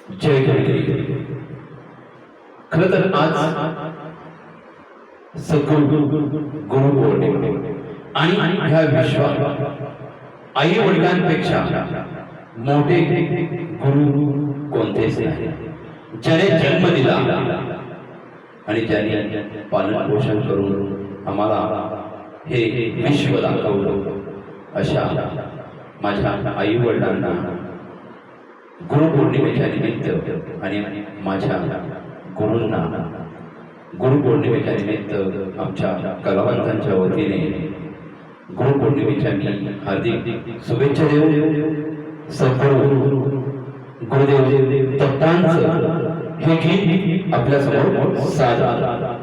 जय गुरुदेव. खरं तर आज सद्गुरु गुरु पौर्णिमा आणि ह्या विश्वात आई वडिलांपेक्षा मोठे गुरु कोणतेच नाही. ज्याने जन्म दिला आणि ज्याने पालन पोषण करून आम्हाला हे विश्व दाखवलं, अशा माझ्या आई वडिलांना गुरुपौर्णिमेच्या निमित्त आणि माझ्या गुरूंना गुरुपौर्णिमेच्या निमित्त आमच्या कलावंतांच्या वतीने गुरुपौर्णिमेच्या मी हार्दिक शुभेच्छा देऊ. सद्गुरु गुरुदेव दत्तांचं हे गीत आपल्या समोर सादर.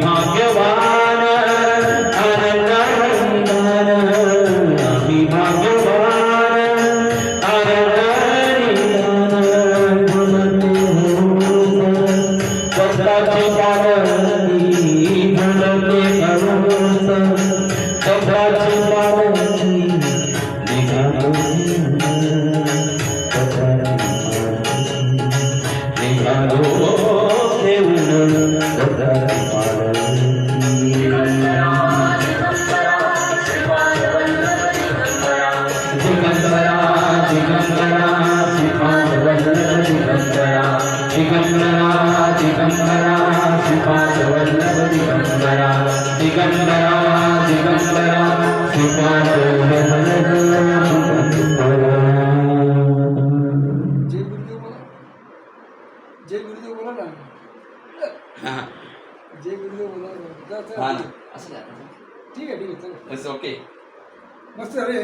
भाग्यवान जय गुरुदेव बोला ना. हां जय गुरुदेव बोला ना. हां ना असं काय ठीक आहे चला इट्स ओके मस्त झाले.